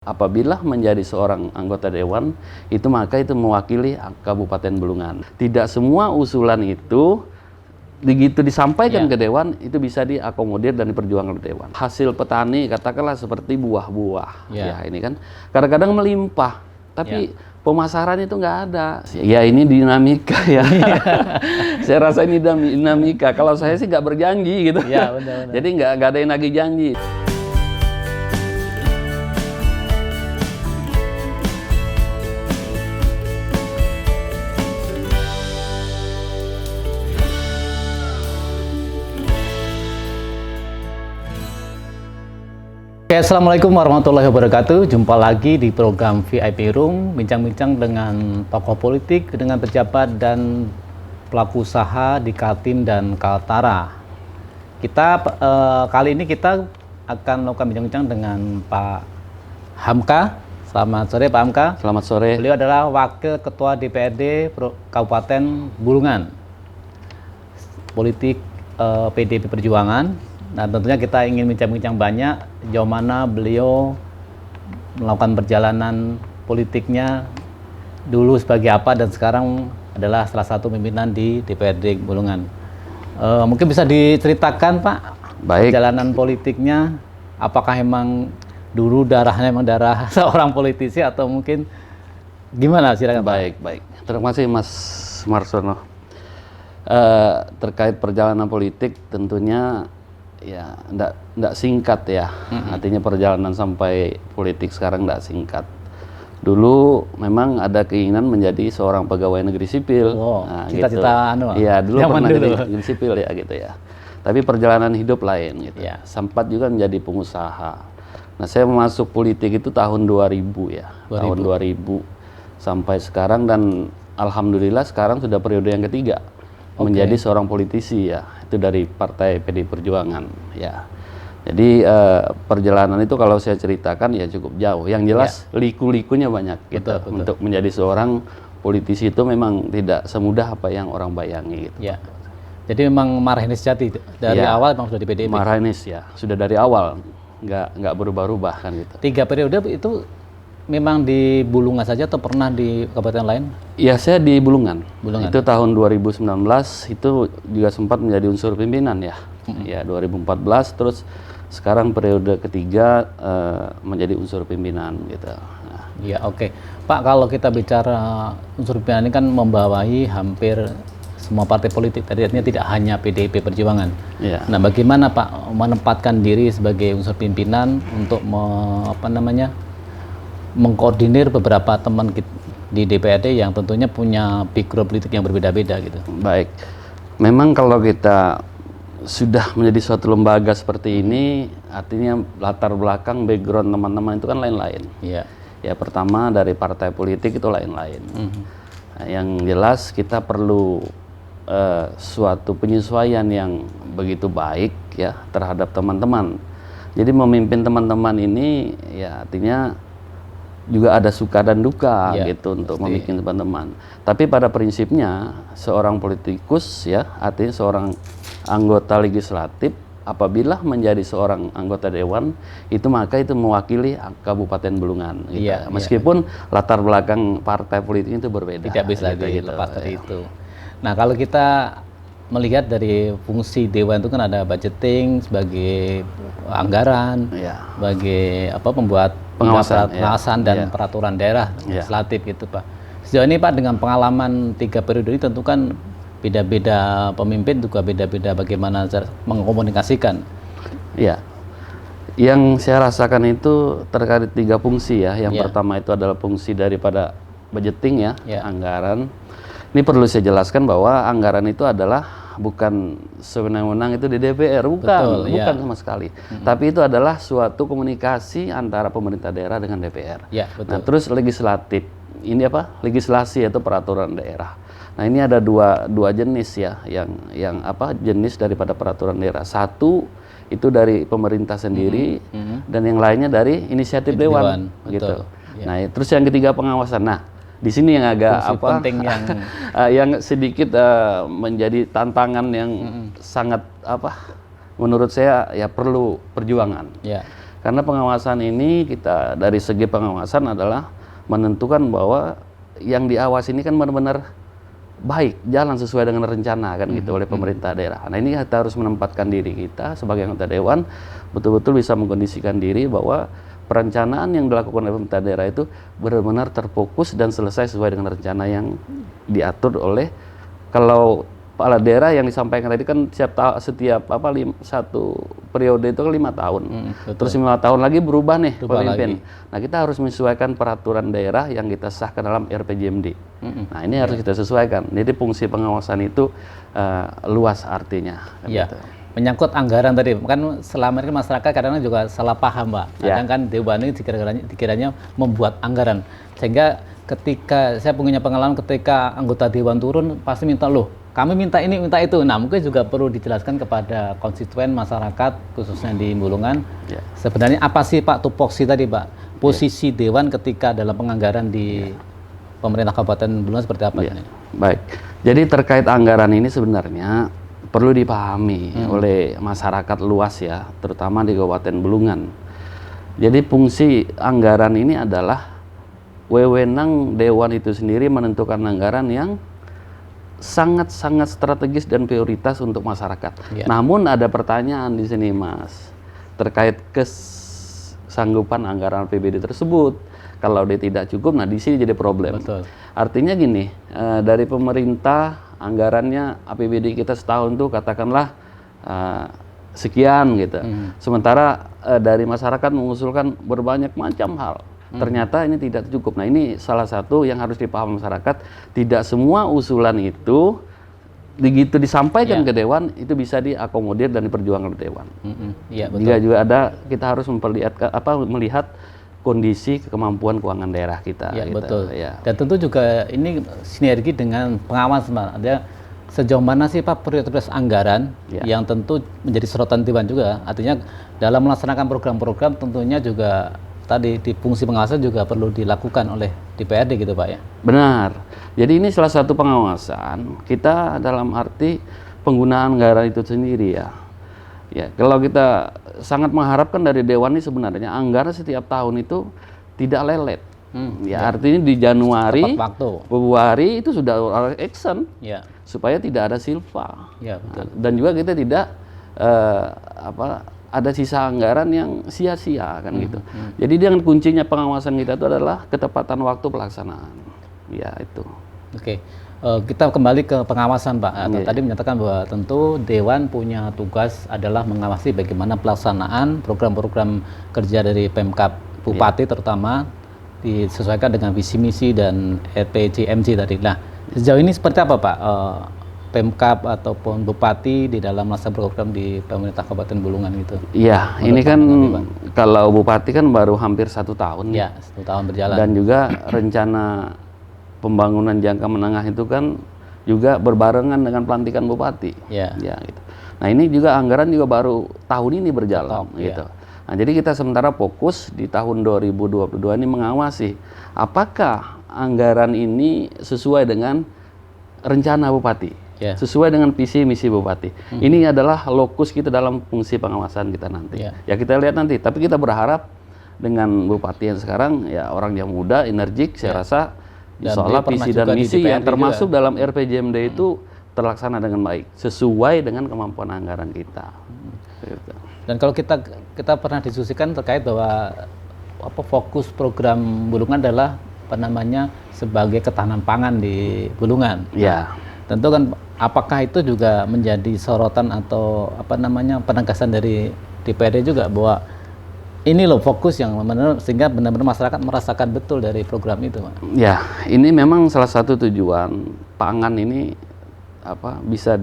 Apabila menjadi seorang anggota dewan, itu maka itu mewakili Kabupaten Bulungan. Tidak semua usulan itu begitu disampaikan ke dewan, itu bisa diakomodir dan diperjuangkan oleh dewan. Hasil petani, katakanlah seperti buah-buah, ya ini kan kadang-kadang melimpah, tapi pemasaran itu nggak ada. Ya ini dinamika ya. Saya rasa ini dinamika. Kalau saya sih nggak berjanji gitu. Ya, benar. Jadi nggak ada yang nagih janji. Oke, Assalamualaikum warahmatullahi wabarakatuh. Jumpa lagi di program VIP Room, bincang-bincang dengan tokoh politik, dengan pejabat dan pelaku usaha di Kaltim dan Kaltara. Kali ini kita akan melakukan bincang-bincang dengan Pak Hamka. Selamat sore Pak Hamka. Selamat sore. Beliau adalah Wakil Ketua DPRD Kabupaten Bulungan, politik PDIP Perjuangan. Nah, tentunya kita ingin bincang-bincang banyak sejauh mana beliau melakukan perjalanan politiknya dulu sebagai apa dan sekarang adalah salah satu pimpinan di DPRD Bulungan. Mungkin bisa diceritakan Pak, perjalanan politiknya, apakah emang dulu darahnya emang darah seorang politisi atau mungkin gimana? Silakan Pak. Baik. Terima kasih Mas Marsono. Terkait perjalanan politik tentunya ya enggak singkat ya. Artinya perjalanan sampai politik sekarang enggak singkat. Dulu memang ada keinginan menjadi seorang pegawai negeri sipil. Nah, cita-cita gitu. Iya, dulu pernah jadi negeri sipil ya gitu ya. Tapi perjalanan hidup lain gitu. Ya. Sempat juga menjadi pengusaha. Nah, saya masuk politik itu tahun 2000 ya. Tahun 2000 sampai sekarang, dan alhamdulillah sekarang sudah periode yang ketiga menjadi seorang politisi ya. Itu dari Partai PDI Perjuangan ya. Jadi perjalanan itu kalau saya ceritakan ya cukup jauh. Yang jelas liku-likunya banyak gitu. Betul. Untuk menjadi seorang politisi itu memang tidak semudah apa yang orang bayangi gitu. Ya. Jadi memang marahinis sejati dari awal memang sudah di PDIP. Marahinis ya, sudah dari awal nggak berubah-ubah kan gitu. 3 periode itu memang di Bulungan saja atau pernah di kabupaten lain? Ya, saya di Bulungan. Bulungan. Itu tahun 2019 itu juga sempat menjadi unsur pimpinan ya. Ya 2014 terus sekarang periode ketiga menjadi unsur pimpinan gitu. Nah. Ya oke. Pak, kalau kita bicara unsur pimpinan ini kan membawahi hampir semua partai politik. Tadi artinya tidak hanya PDIP Perjuangan. Ya. Nah, bagaimana Pak menempatkan diri sebagai unsur pimpinan untuk mengkoordinir beberapa teman di DPRD yang tentunya punya background politik yang berbeda-beda gitu. Baik. Memang kalau kita sudah menjadi suatu lembaga seperti ini, artinya latar belakang background teman-teman itu kan lain-lain. Iya. Ya, pertama dari partai politik itu lain-lain. Nah, yang jelas kita perlu suatu penyesuaian yang begitu baik ya terhadap teman-teman. Jadi memimpin teman-teman ini ya artinya juga ada suka dan duka gitu untuk memimpin teman-teman. Tapi pada prinsipnya seorang politikus ya, artinya seorang anggota legislatif apabila menjadi seorang anggota dewan, itu maka itu mewakili Kabupaten Bulungan gitu. Meskipun latar belakang partai politik itu berbeda. Tidak bisa dilepas dari itu. Nah, kalau kita melihat dari fungsi dewan itu kan ada budgeting sebagai anggaran, sebagai pembuat pengawasan dan peraturan daerah legislatif gitu Pak. Sejauh ini Pak, dengan pengalaman 3 periode ini tentu kan beda-beda pemimpin juga beda-beda bagaimana mengkomunikasikan. Iya. Yang saya rasakan itu terkait 3 fungsi ya. Yang pertama itu adalah fungsi daripada budgeting ya, anggaran. Ini perlu saya jelaskan bahwa anggaran itu adalah bukan sewenang-wenang itu di DPR, bukan sama sekali. Tapi itu adalah suatu komunikasi antara pemerintah daerah dengan DPR. Nah, terus legislatif, ini legislasi atau peraturan daerah. Nah, ini ada dua jenis ya, yang jenis daripada peraturan daerah. Satu itu dari pemerintah sendiri dan yang lainnya dari inisiatif dewan gitu. Nah, terus yang ketiga pengawasan. Nah, di sini yang agak penting yang sedikit menjadi tantangan yang sangat menurut saya ya perlu perjuangan. Karena pengawasan ini kita dari segi pengawasan adalah menentukan bahwa yang diawasi ini kan benar-benar baik, jalan sesuai dengan rencana kan gitu oleh pemerintah daerah. Nah ini kita harus menempatkan diri kita sebagai anggota dewan betul-betul bisa mengkondisikan diri bahwa perencanaan yang dilakukan oleh pemerintah daerah itu benar-benar terfokus dan selesai sesuai dengan rencana yang diatur oleh, kalau kepala daerah yang disampaikan tadi kan setiap satu periode itu kan 5 tahun. Terus 5 tahun lagi berubah nih pemimpin. Nah kita harus menyesuaikan peraturan daerah yang kita sahkan dalam RPJMD. Nah ini harus kita sesuaikan. Jadi fungsi pengawasan itu luas artinya. Iya. Menyangkut anggaran tadi, kan selama ini masyarakat kadang-kadang juga salah paham, Pak. Kadang kan dewan ini dikiranya membuat anggaran, sehingga ketika saya punya pengalaman ketika anggota dewan turun pasti minta, loh kami minta ini minta itu. Nah mungkin juga perlu dijelaskan kepada konstituen masyarakat khususnya di Bulungan, sebenarnya apa sih Pak tupoksi tadi Pak, posisi dewan ketika dalam penganggaran di pemerintah Kabupaten Bulungan seperti apa ini? Baik, jadi terkait anggaran ini sebenarnya perlu dipahami oleh masyarakat luas ya, terutama di Kabupaten Bulungan. Jadi fungsi anggaran ini adalah wewenang dewan itu sendiri menentukan anggaran yang sangat-sangat strategis dan prioritas untuk masyarakat. Namun ada pertanyaan di sini Mas, terkait kesanggupan anggaran APBD tersebut. Kalau dia tidak cukup, nah di sini jadi problem. Betul. Artinya gini, dari pemerintah anggarannya APBD kita setahun tuh katakanlah sekian gitu. Sementara dari masyarakat mengusulkan berbanyak macam hal. Ternyata ini tidak cukup. Nah ini salah satu yang harus dipahami masyarakat. Tidak semua usulan itu begitu disampaikan ke dewan itu bisa diakomodir dan diperjuangkan oleh dewan. Iya, betul. Juga ada kita harus melihat kondisi kemampuan keuangan daerah kita. Ya, gitu. Betul. Ya. Dan tentu juga ini sinergi dengan pengawas, Pak. Ada sejauh mana sih Pak prioritas anggaran yang tentu menjadi sorotan dewan juga. Artinya dalam melaksanakan program-program tentunya juga tadi di fungsi pengawasan juga perlu dilakukan oleh DPRD gitu Pak ya. Benar. Jadi ini salah satu pengawasan kita dalam arti penggunaan anggaran itu sendiri ya. Ya, kalau kita sangat mengharapkan dari dewan ini sebenarnya anggaran setiap tahun itu tidak lelet. Artinya di Januari, Februari itu sudah action supaya tidak ada silpa. Betul. Dan juga kita tidak ada sisa anggaran yang sia-sia kan gitu. Jadi dengan kuncinya pengawasan kita itu adalah ketepatan waktu pelaksanaan. Ya itu. Oke. Kita kembali ke pengawasan Pak. Tadi menyatakan bahwa tentu dewan punya tugas adalah mengawasi bagaimana pelaksanaan program-program kerja dari Pemkab Bupati terutama disesuaikan dengan visi misi dan RPJMD tadi. Nah, sejauh ini seperti apa Pak? Pemkab ataupun Bupati di dalam melaksanakan program di pemerintah Kabupaten Bulungan itu? Iya, ini kan kalau Bupati kan baru hampir 1 tahun. Ya, 1 tahun berjalan. Dan juga rencana pembangunan jangka menengah itu kan juga berbarengan dengan pelantikan Bupati. Ya gitu. Nah ini juga anggaran juga baru tahun ini berjalan. Gitu. Nah jadi kita sementara fokus di tahun 2022 ini mengawasi apakah anggaran ini sesuai dengan rencana Bupati. Sesuai dengan visi misi Bupati. Ini adalah lokus kita dalam fungsi pengawasan kita nanti. Ya kita lihat nanti. Tapi kita berharap dengan Bupati yang sekarang ya orang yang muda, energik, saya rasa insya visi dan misi yang termasuk juga dalam RPJMD itu terlaksana dengan baik, sesuai dengan kemampuan anggaran kita. Dan kalau kita pernah diskusikan terkait bahwa fokus program Bulungan adalah sebagai ketahanan pangan di Bulungan. Tentu kan apakah itu juga menjadi sorotan atau penegasan dari DPRD juga bahwa ini loh fokus yang benar sehingga benar-benar masyarakat merasakan betul dari program itu, Pak. Ya, ini memang salah satu tujuan pangan ini bisa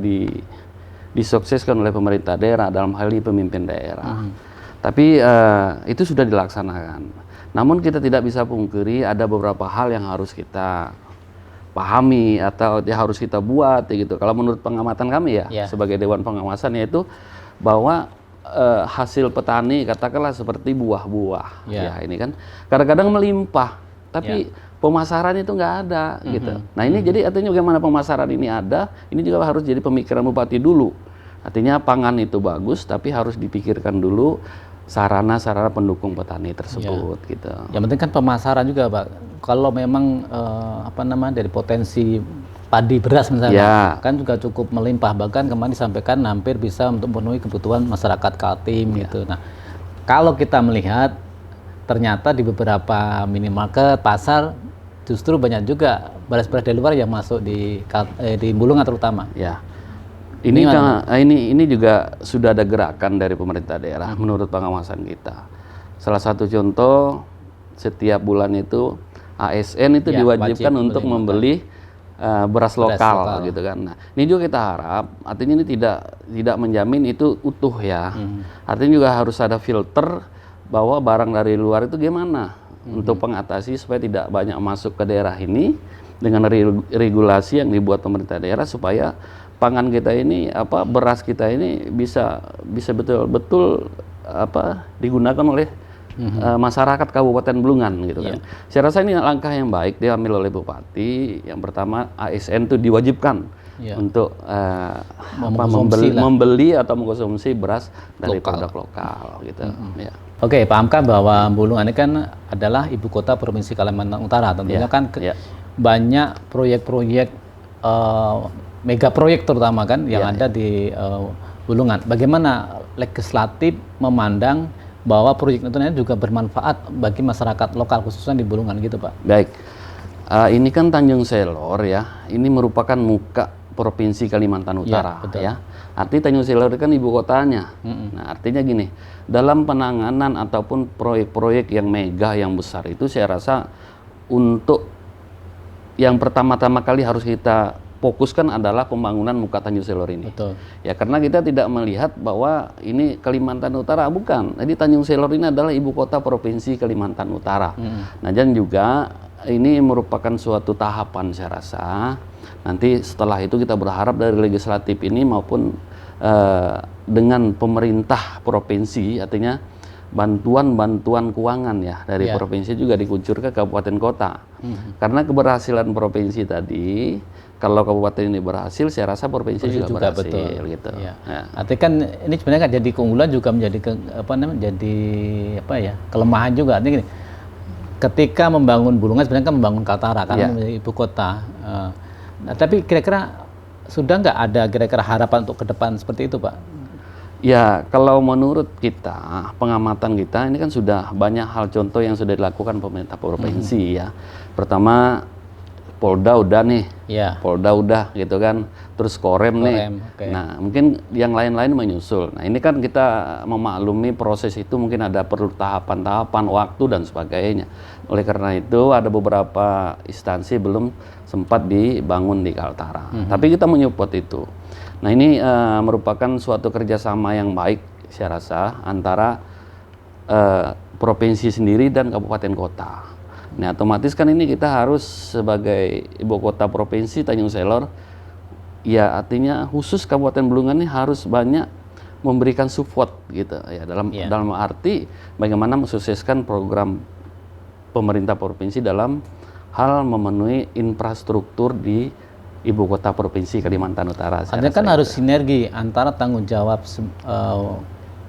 disukseskan oleh pemerintah daerah dalam hal ini pemimpin daerah. Tapi itu sudah dilaksanakan. Namun kita tidak bisa pungkiri ada beberapa hal yang harus kita pahami atau harus kita buat gitu. Kalau menurut pengamatan kami sebagai Dewan Pengawasan yaitu bahwa hasil petani katakanlah seperti buah-buah ya ini kan kadang-kadang melimpah tapi pemasaran itu nggak ada gitu. Nah ini jadi artinya bagaimana pemasaran ini ada, ini juga harus jadi pemikiran Bupati dulu. Artinya pangan itu bagus tapi harus dipikirkan dulu sarana-sarana pendukung petani tersebut gitu. Yang penting kan pemasaran juga, Pak. Kalau memang dari potensi padi beras misalnya, kan juga cukup melimpah. Bahkan kemarin disampaikan hampir bisa untuk memenuhi kebutuhan masyarakat Kaltim gitu. Nah, kalau kita melihat ternyata di beberapa minimarket, pasar justru banyak juga beras-beras dari luar yang masuk di Bulungan terutama. Ya. Ini juga sudah ada gerakan dari pemerintah daerah menurut pengawasan kita. Salah satu contoh, setiap bulan itu ASN itu diwajibkan untuk membeli beras lokal gitu kan. Nah, ini juga kita harap, artinya ini tidak menjamin itu utuh ya. Artinya juga harus ada filter bahwa barang dari luar itu gimana untuk mengatasi supaya tidak banyak masuk ke daerah ini dengan regulasi yang dibuat pemerintah daerah supaya pangan kita ini beras kita ini bisa betul-betul digunakan oleh masyarakat Kabupaten Bulungan gitu kan. Saya rasa ini langkah yang baik diambil oleh Bupati. Yang pertama ASN itu diwajibkan untuk membeli atau mengkonsumsi beras dari produk lokal gitu. Ya. Oke, pahamkan bahwa Bulungan ini kan adalah ibu kota Provinsi Kalimantan Utara. Tentunya kan banyak proyek-proyek mega proyek terutama kan yang ada di Bulungan. Bagaimana legislatif memandang bahwa proyek itu juga bermanfaat bagi masyarakat lokal khususnya di Bulungan gitu, Pak? Baik, ini kan Tanjung Selor ya, ini merupakan muka Provinsi Kalimantan Utara ya. Artinya Tanjung Selor kan ibu kotanya. Nah, artinya gini, dalam penanganan ataupun proyek-proyek yang mega yang besar itu saya rasa untuk yang pertama-tama kali harus kita fokuskan adalah pembangunan muka Tanjung Selor ini. Betul. Ya, karena kita tidak melihat bahwa ini Kalimantan Utara, bukan. Jadi Tanjung Selor ini adalah ibu kota Provinsi Kalimantan Utara. Nah, dan juga ini merupakan suatu tahapan saya rasa. Nanti setelah itu kita berharap dari legislatif ini maupun dengan pemerintah provinsi, artinya bantuan keuangan ya dari provinsi juga dikucur ke kabupaten kota. Karena keberhasilan provinsi tadi, kalau kabupaten ini berhasil, saya rasa provinsi juga berhasil, betul. Gitu. Ya. Artinya kan ini sebenarnya kan jadi keunggulan juga menjadi kelemahan juga. Artinya gini, ketika membangun Bulungan sebenarnya kan membangun Kaltara karena menjadi ibu kota. Nah, tapi kira-kira sudah nggak ada kira-kira harapan untuk ke depan seperti itu, Pak? Ya, kalau menurut kita, pengamatan kita, ini kan sudah banyak hal contoh yang sudah dilakukan pemerintah provinsi ya. Pertama, Polda udah nih, Polda udah gitu kan, terus Korem nih. Nah, mungkin yang lain-lain menyusul. Nah, ini kan kita memaklumi proses itu mungkin ada perlu tahapan-tahapan, waktu dan sebagainya. Oleh karena itu ada beberapa instansi belum sempat dibangun di Kaltara. Tapi kita menyupport itu. Nah, ini merupakan suatu kerjasama yang baik saya rasa antara provinsi sendiri dan kabupaten kota. Nah, otomatis kan ini kita harus sebagai ibu kota provinsi Tanjung Selor, ya artinya khusus Kabupaten Bulungan ini harus banyak memberikan support gitu ya dalam arti bagaimana mensukseskan program pemerintah provinsi dalam hal memenuhi infrastruktur di ibu kota provinsi Kalimantan Utara. Artinya kan harus sinergi antara tanggung jawab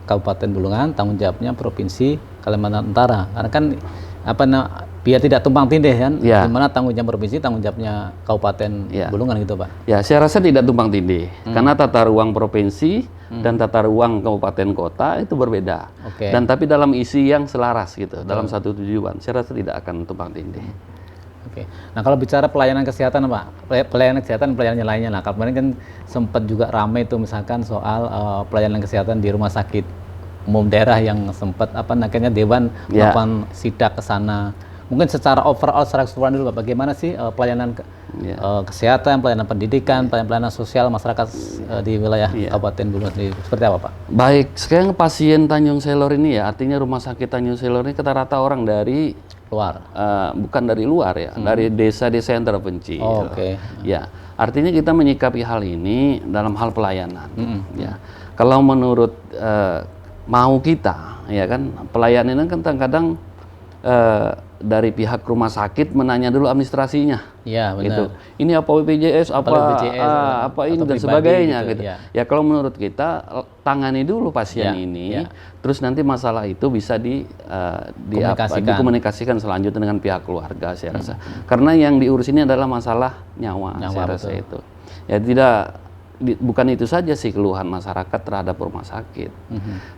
Kabupaten Bulungan, tanggung jawabnya provinsi Kalimantan Utara. Karena kan biar tidak tumpang tindih kan, gimana tanggung jawab provinsi, tanggung jawabnya Kabupaten Bulungan gitu, Pak? Ya, saya rasa tidak tumpang tindih, karena tata ruang provinsi dan tata ruang kabupaten kota itu berbeda. Dan tapi dalam isi yang selaras gitu, dalam satu tujuan, saya rasa tidak akan tumpang tindih. Nah, kalau bicara pelayanan kesehatan, Pak, pelayanan kesehatan pelayanan lainnya, nah kemarin kan sempat juga ramai itu misalkan soal pelayanan kesehatan di rumah sakit umum daerah yang sempat akhirnya Dewan melakukan sidak ke sana. Mungkin secara overall, secara keseluruhan dulu, Pak, bagaimana sih pelayanan kesehatan, pelayanan pendidikan, pelayanan sosial masyarakat di wilayah Kabupaten Bulungan sendiri? Seperti apa, Pak? Baik, sekarang pasien Tanjung Selor ini ya, artinya rumah sakit Tanjung Selor ini rata-rata orang dari luar, bukan dari luar ya, dari desa-desa yang terpencil. Ya, artinya kita menyikapi hal ini dalam hal pelayanan. Ya, kalau menurut mau kita, ya kan, pelayanan kan kadang-kadang dari pihak rumah sakit menanya dulu administrasinya, gitu. Ini apa BPJS, apa ini dan sebagainya, gitu. Ya, kalau menurut kita tangani dulu pasien ini, terus nanti masalah itu bisa dikomunikasikan selanjutnya dengan pihak keluarga, saya rasa. Karena yang diurus ini adalah masalah nyawa saya rasa itu. Ya bukan itu saja sih keluhan masyarakat terhadap rumah sakit.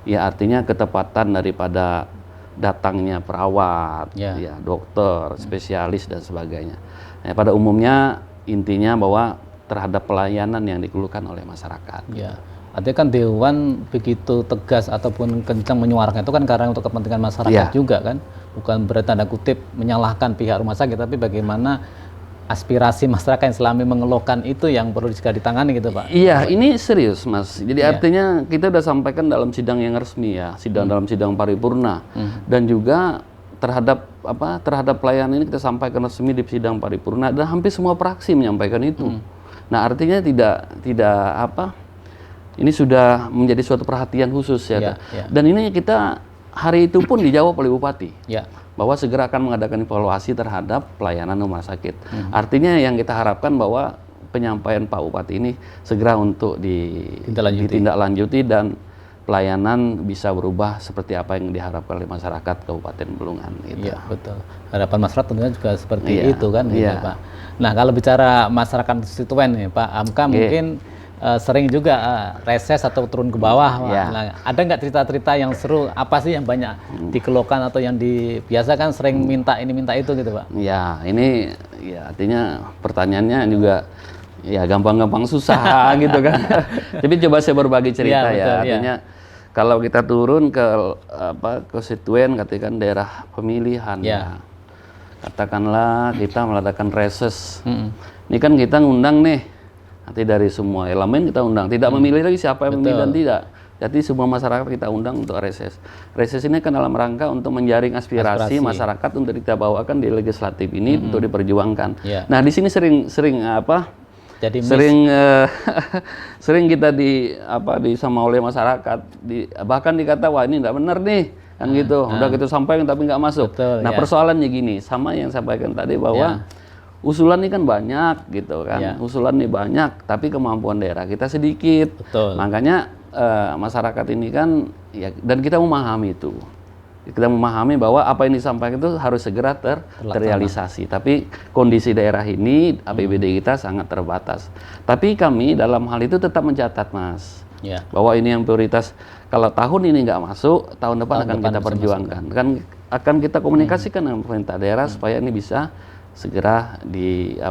Ya artinya ketepatan daripada datangnya perawat, ya dokter, spesialis dan sebagainya. Nah, pada umumnya intinya bahwa terhadap pelayanan yang dikeluhkan oleh masyarakat. Ya. Artinya kan Dewan begitu tegas ataupun kencang menyuarakan itu kan karena untuk kepentingan masyarakat juga kan, bukan bertanda kutip menyalahkan pihak rumah sakit, tapi bagaimana aspirasi masyarakat yang selama ini mengeluhkan itu yang perlu segera ditangani gitu Pak. Iya, ini serius Mas. Jadi artinya kita udah sampaikan dalam sidang yang resmi ya, dalam sidang paripurna, dan juga terhadap pelayanan ini kita sampaikan resmi di sidang paripurna, dan hampir semua fraksi menyampaikan itu. Nah artinya ini sudah menjadi suatu perhatian khusus ya. Dan ini kita hari itu pun dijawab oleh Bupati bahwa segera akan mengadakan evaluasi terhadap pelayanan rumah sakit. Artinya yang kita harapkan bahwa penyampaian Pak Bupati ini segera untuk ditindaklanjuti dan pelayanan bisa berubah seperti apa yang diharapkan oleh masyarakat Kabupaten Bulungan. Gitu. Iya betul. Harapan masyarakat tentunya juga seperti itu kan, gitu, Pak. Nah kalau bicara masyarakat konstituen nih Pak Hamka mungkin sering juga reses atau turun ke bawah. Nah, ada nggak cerita-cerita yang seru? Apa sih yang banyak dikeluhkan atau yang dibiasakan sering minta ini minta itu gitu Pak? Ya ini ya artinya pertanyaannya juga ya gampang-gampang susah gitu kan. Tapi coba saya berbagi cerita ya. Artinya kalau kita turun ke konstituen katakan daerah pemilihan ya. Katakanlah kita mengadakan reses. Ini kan kita ngundang nih. Nanti dari semua elemen kita undang, tidak memilih lagi siapa yang memilih dan tidak. Jadi semua masyarakat kita undang untuk reses. Reses ini kan dalam rangka untuk menjaring aspirasi masyarakat untuk kita bawakan di legislatif ini untuk diperjuangkan. Nah di sini sering kita sama oleh masyarakat, bahkan dikata wah ini tidak benar nih, kan gitu. Udah gitu sampaikan tapi nggak masuk. Nah persoalannya gini, sama yang saya sampaikan tadi bahwa usulan ini kan banyak gitu kan, usulan ini banyak, tapi kemampuan daerah kita sedikit. Makanya masyarakat ini kan, ya, dan kita memahami itu. Kita memahami bahwa apa yang disampaikan itu harus segera terrealisasi. Tapi kondisi daerah ini, APBD kita sangat terbatas. Tapi kami dalam hal itu tetap mencatat Mas, bahwa ini yang prioritas. Kalau tahun ini nggak masuk, tahun depan akan kita perjuangkan. Kan akan kita komunikasikan dengan pemerintah daerah supaya ini bisa segera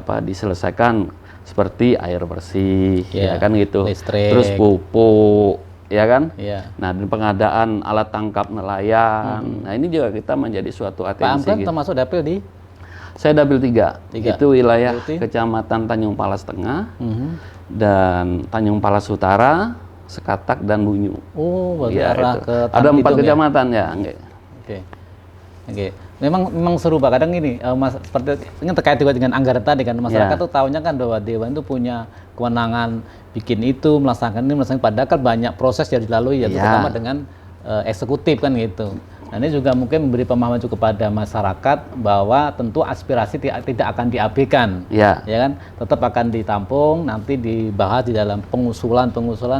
diselesaikan seperti air bersih, ya kan gitu, listrik, terus pupuk, ya kan, nah dan pengadaan alat tangkap nelayan, nah ini juga kita menjadi suatu atensi. Pak Amkan termasuk dapil di? Saya dapil 3, itu wilayah Kecamatan Tanjung Palas Tengah dan Tanjung Palas Utara, Sekatak dan Bunyu. Oh, berarti arah ke ada 4 kecamatan ya. Oke. Memang seru Pak. Kadang ini seperti ini terkait juga dengan anggaran tadi kan, masyarakat tuh tahunya kan bahwa Dewan itu punya kewenangan bikin itu, melaksanakan ini, padahal kan banyak proses yang dilalui ya, terutama dengan eksekutif kan gitu. Nah ini juga mungkin memberi pemahaman juga kepada masyarakat bahwa tentu aspirasi tidak akan diabaikan, ya kan, tetap akan ditampung, nanti dibahas di dalam pengusulan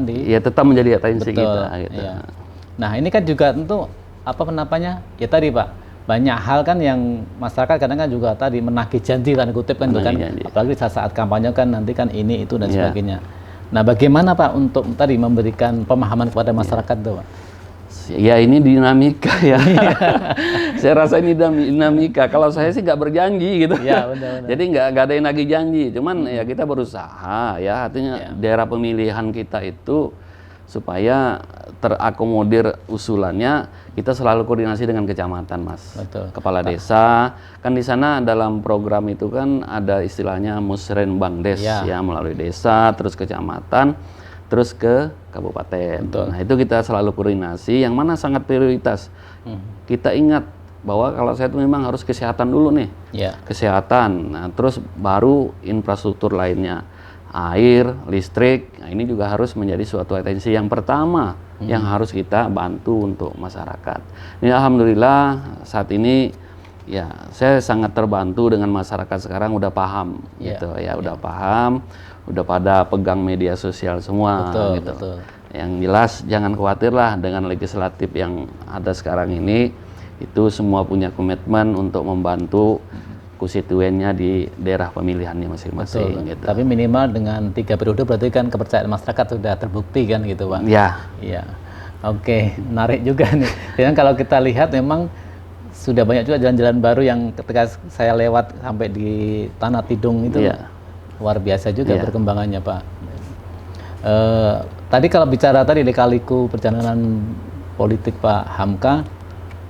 di. Ya tetap menjadi atensi kita. Gitu. Nah ini kan juga tentu ya tadi Pak. Banyak hal kan yang masyarakat kadang kan juga tadi menagih janji tanda kutip kan, apalagi saat kampanye kan nanti kan ini itu dan sebagainya. Nah bagaimana Pak untuk tadi memberikan pemahaman kepada masyarakat tuh Pak? Ya ini dinamika ya. Saya rasa ini dinamika. Kalau saya sih nggak berjanji gitu. Benar. Jadi nggak ada yang nagih janji. Cuman ya kita berusaha ya. Artinya daerah pemilihan kita itu supaya terakomodir usulannya, kita selalu koordinasi dengan kecamatan Mas. Kepala desa kan di sana dalam program itu kan ada istilahnya musrenbangdes ya, melalui desa terus kecamatan terus ke kabupaten. Nah itu kita selalu koordinasi yang mana sangat prioritas. Kita ingat bahwa kalau saya itu memang harus kesehatan dulu nih, kesehatan, nah terus baru infrastruktur lainnya, air, listrik. Nah ini juga harus menjadi suatu atensi yang pertama yang harus kita bantu untuk masyarakat. Ini alhamdulillah saat ini ya saya sangat terbantu dengan masyarakat sekarang udah paham gitu ya, udah paham, udah pada pegang media sosial semua gitu. Yang jelas jangan khawatirlah dengan legislatif yang ada sekarang ini, itu semua punya komitmen untuk membantu konstituennya di daerah pemilihannya masing-masing. Gitu. Tapi minimal dengan 3 periode berarti kan kepercayaan masyarakat sudah terbukti kan gitu Pak? Ya. Iya. Oke, menarik juga nih. Dan kalau kita lihat memang sudah banyak juga jalan-jalan baru yang ketika saya lewat sampai di Tanah Tidung itu luar biasa juga perkembangannya Pak. Tadi kalau bicara tadi lika-liku perjalanan politik Pak Hamka,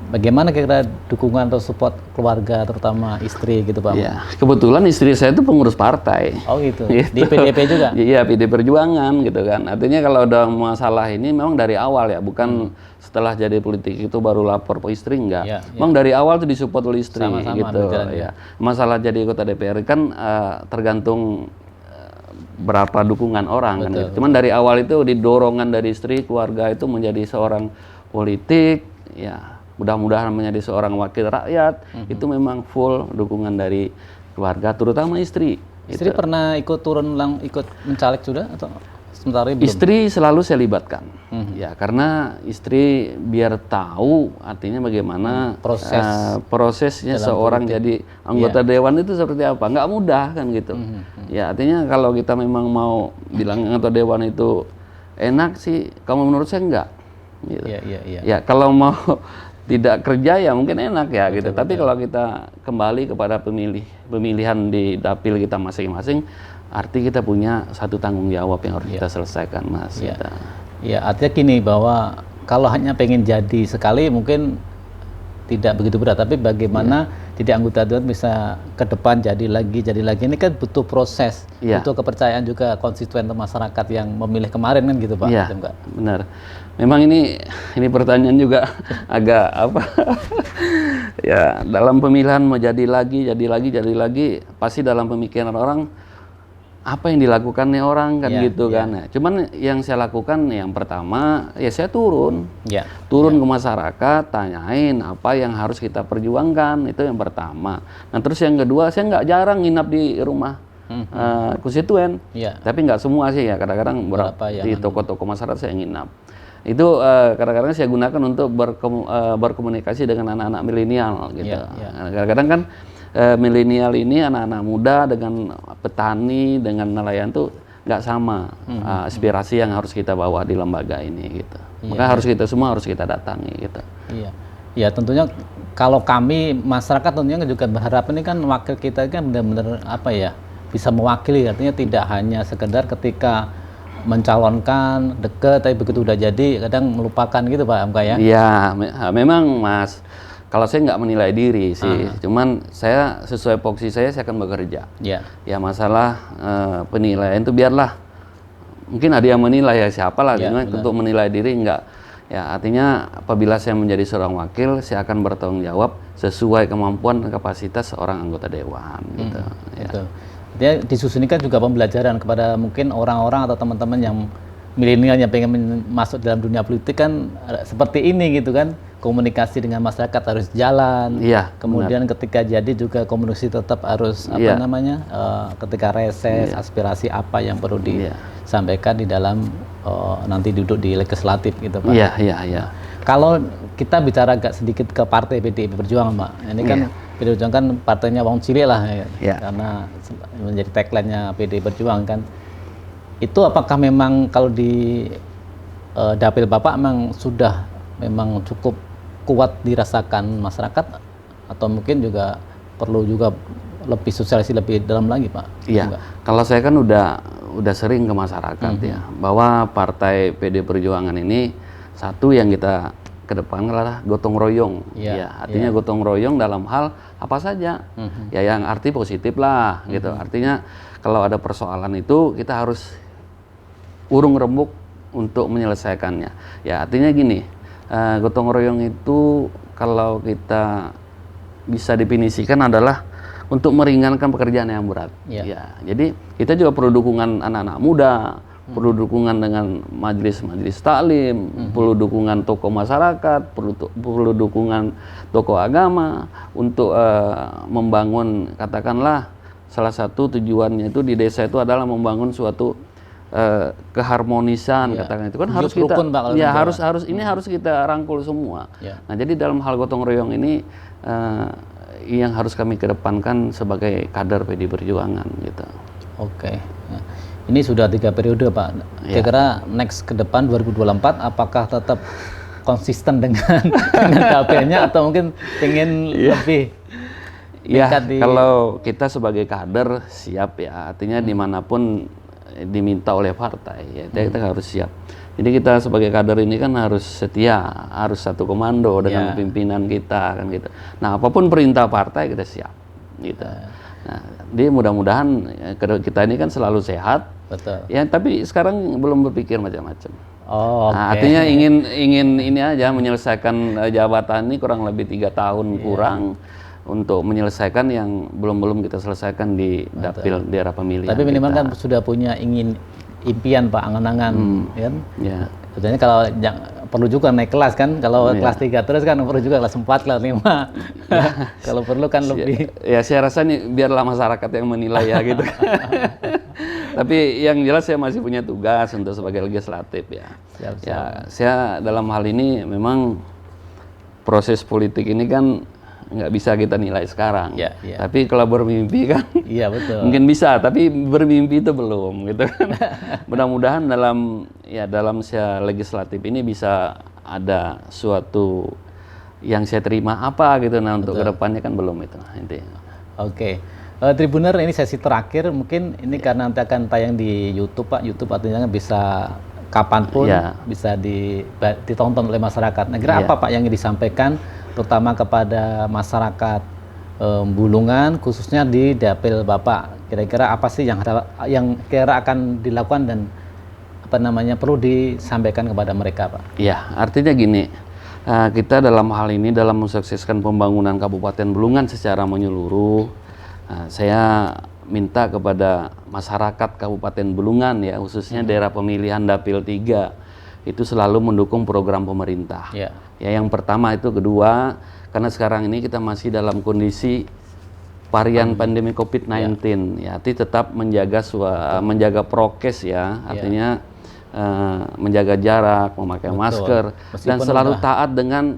bagaimana kira-kira dukungan atau support keluarga, terutama istri gitu Pak? Ya, kebetulan istri saya itu pengurus partai. Oh gitu. Di PDP juga? Iya, PD Perjuangan gitu kan. Artinya kalau ada masalah ini memang dari awal ya, bukan setelah jadi politik itu baru lapor ke istri, enggak. Memang dari awal itu disupport oleh istri. Sama-sama gitu. Ya. Masalah jadi anggota DPR kan tergantung berapa dukungan orang kan gitu. Cuman dari awal itu didorongan dari istri, keluarga itu menjadi seorang politik, ya. Mudah-mudahan menjadi seorang wakil rakyat, itu memang full dukungan dari keluarga, terutama istri. Istri gitu. Pernah ikut turun ikut mencalek sudah atau sementara belum? Istri selalu saya libatkan, ya karena istri biar tahu artinya bagaimana prosesnya seorang politik. Jadi anggota dewan itu seperti apa, nggak mudah kan gitu. Ya artinya kalau kita memang mau bilang anggota dewan itu enak sih, kalau menurut saya enggak. Gitu. Ya kalau mau tidak kerja ya mungkin enak ya gitu. Tapi kalau kita kembali kepada pemilihan di dapil kita masing-masing, arti kita punya satu tanggung jawab yang harus kita selesaikan, Mas. Ya, artinya gini bahwa kalau hanya pengen jadi sekali mungkin tidak begitu berat, tapi bagaimana jadi anggota dewan bisa ke depan jadi lagi ini kan butuh proses, butuh kepercayaan juga konstituen masyarakat yang memilih kemarin kan gitu Pak. Iya, benar. Memang ini pertanyaan juga agak apa? Ya, dalam pemilihan mau jadi lagi, pasti dalam pemikiran orang apa yang dilakukan nih orang kan gitu kan. Ya. Cuman yang saya lakukan yang pertama ya saya turun ke masyarakat, tanyain apa yang harus kita perjuangkan, itu yang pertama. Nah terus yang kedua saya nggak jarang nginap di rumah konstituen, tapi nggak semua sih ya, kadang-kadang di toko-toko masyarakat saya nginap. Itu kadang-kadang saya gunakan untuk berkomunikasi dengan anak-anak milenial gitu. Kadang-kadang kan milenial ini anak-anak muda dengan petani, dengan nelayan tuh nggak sama aspirasi yang harus kita bawa di lembaga ini gitu. Maka harus kita datangi gitu. Ya tentunya kalau kami masyarakat tentunya juga berharap ini kan wakil kita kan benar-benar apa ya, bisa mewakili, artinya tidak hanya sekedar ketika mencalonkan deket tapi begitu udah jadi kadang melupakan gitu Pak Hamka ya. Iya, memang Mas. Kalau saya nggak menilai diri sih, cuman saya sesuai voksi saya akan bekerja. Ya masalah penilaian itu biarlah, mungkin ada yang menilai ya siapalah, untuk menilai diri enggak. Ya artinya apabila saya menjadi seorang wakil, saya akan bertanggung jawab sesuai kemampuan dan kapasitas seorang anggota dewan. Gitu. Dia disusunkan juga pembelajaran kepada mungkin orang-orang atau teman-teman yang milenial yang pengen masuk dalam dunia politik kan seperti ini gitu kan. Komunikasi dengan masyarakat harus jalan. Kemudian ketika jadi juga komunikasi tetap harus ketika reses aspirasi apa yang perlu disampaikan di dalam nanti duduk di legislatif gitu Pak. Kalau kita bicara agak sedikit ke partai PDIP Perjuangan Pak. Ini kan PDIP Perjuangan kan partainya wong cilik lah karena menjadi tagline-nya PDIP Perjuangan kan. Itu apakah memang kalau di dapil Bapak memang sudah memang cukup kuat dirasakan masyarakat atau mungkin juga perlu juga lebih sosialisasi lebih dalam lagi Pak? Iya, kalau saya kan udah sering ke masyarakat ya, bahwa partai PD Perjuangan ini satu yang kita ke depan adalah gotong royong. Artinya gotong royong dalam hal apa saja, ya yang arti positif lah gitu. Artinya kalau ada persoalan itu kita harus urung rembuk untuk menyelesaikannya. Ya artinya gini. Gotong royong itu kalau kita bisa definisikan adalah untuk meringankan pekerjaan yang berat. Jadi kita juga perlu dukungan anak-anak muda, perlu dukungan dengan majelis-majelis taklim, perlu dukungan tokoh masyarakat, perlu dukungan tokoh agama untuk membangun, katakanlah salah satu tujuannya itu di desa itu adalah membangun suatu keharmonisan katakan itu kan harus kita rukun, Pak, ya harus ini harus kita rangkul semua. Nah, jadi dalam hal gotong royong ini yang harus kami kedepankan sebagai kader PD Perjuangan gitu. Oke. Nah, ini sudah 3 periode, Pak. Kira-kira next ke depan 2024 apakah tetap konsisten dengan dapilnya atau mungkin pengen lebih kalau kita sebagai kader siap ya, artinya dimanapun diminta oleh partai ya kita harus siap. Jadi kita sebagai kader ini kan harus setia, harus satu komando dengan pimpinan kita kan gitu. Nah, apapun perintah partai kita siap gitu. Nah, jadi mudah-mudahan kita ini kan selalu sehat. Betul. Ya, tapi sekarang belum berpikir macam-macam. Oh, nah, artinya ingin ini aja menyelesaikan jabatan ini kurang lebih 3 tahun kurang untuk menyelesaikan yang belum kita selesaikan di dapil di era pemilihan. Tapi minimal kan sudah punya impian, Pak, angan-angan kan? Ya. Sebenarnya kalau perlu juga naik kelas kan, kalau kelas 3 terus kan perlu juga kelas 4, kelas 5. Kalau perlu kan lebih. Ya, saya rasa nih biarlah masyarakat yang menilai ya gitu. Tapi yang jelas saya masih punya tugas untuk sebagai legislatif ya. Siap. Ya, saya dalam hal ini memang proses politik ini kan nggak bisa kita nilai sekarang. Tapi kalau bermimpi kan, betul. Mungkin bisa, tapi bermimpi itu belum, gitu kan. Mudah-mudahan dalam saya legislatif ini bisa ada suatu yang saya terima apa gitu. Nah, untuk kedepannya kan belum itu intinya. Oke. Tribuner, ini sesi terakhir, mungkin ini karena nanti akan tayang di YouTube, Pak. YouTube artinya bisa kapanpun bisa ditonton oleh masyarakat. Nah, kira apa, Pak, yang disampaikan terutama kepada masyarakat Bulungan, khususnya di dapil Bapak? Kira-kira apa sih yang kira akan dilakukan dan perlu disampaikan kepada mereka, Pak? Ya, artinya gini, kita dalam hal ini dalam mensukseskan pembangunan Kabupaten Bulungan secara menyeluruh, saya minta kepada masyarakat Kabupaten Bulungan ya, khususnya daerah pemilihan Dapil 3 itu selalu mendukung program pemerintah. Ya, yang pertama itu, kedua, karena sekarang ini kita masih dalam kondisi varian pandemi COVID-19 ya, tetap menjaga prokes ya, artinya menjaga jarak, memakai masker, dan selalu taat dengan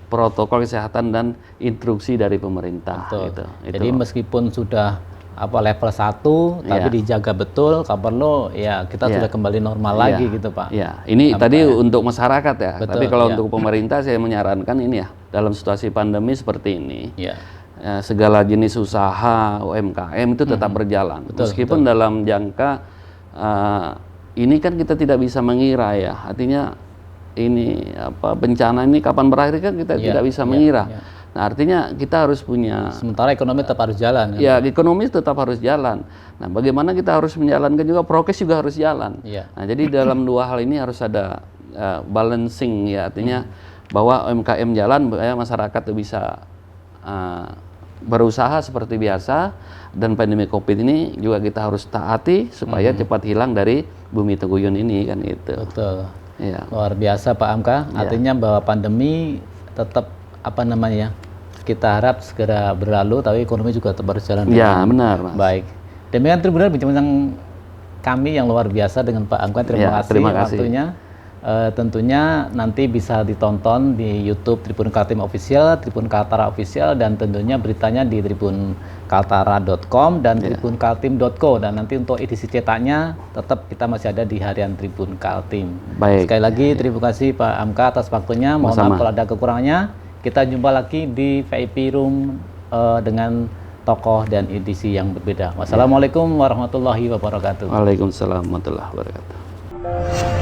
protokol kesehatan dan instruksi dari pemerintah. Gitu. Jadi meskipun sudah level 1 tapi dijaga betul, kalau perlu kita sudah kembali normal lagi gitu, Pak. Ya, ini tadi untuk masyarakat ya. Betul, tapi kalau untuk pemerintah saya menyarankan ini ya, dalam situasi pandemi seperti ini. Segala jenis usaha UMKM itu tetap berjalan. Meskipun dalam jangka ini kan kita tidak bisa mengira ya. Artinya ini bencana ini kapan berakhir kan kita tidak bisa mengira. Nah, artinya kita harus punya. Sementara ekonomi tetap harus jalan. Ya, ekonomi tetap harus jalan. Nah, bagaimana kita harus menjalankan juga prokes juga harus jalan. Nah, jadi dalam dua hal ini harus ada balancing ya, artinya bahwa UMKM jalan, masyarakat bisa berusaha seperti biasa, dan pandemi COVID ini juga kita harus taati supaya cepat hilang dari bumi Teguyun ini kan itu. Betul. Luar biasa, Pak Amka. Artinya bahwa pandemi tetap kita harap segera berlalu, tapi ekonomi juga tetap berjalan. Ya, benar, Mas. Baik. Demikian Tribuner bincang-bincang kami yang luar biasa dengan Pak Amka. Terima kasih waktunya. Tentunya nanti bisa ditonton di YouTube Tribun Kaltim Official, Tribun Kaltara Official, dan tentunya beritanya di tribunkaltara.com dan tribunkaltim.co, dan nanti untuk edisi cetaknya tetap kita masih ada di harian Tribun Kaltim. Baik. Sekali lagi terima kasih Pak Amka atas waktunya. Mohon maaf kalau ada kekurangannya. Kita jumpa lagi di VIP Room dengan tokoh dan edisi yang berbeda. Wassalamualaikum warahmatullahi wabarakatuh. Waalaikumsalam warahmatullahi wabarakatuh.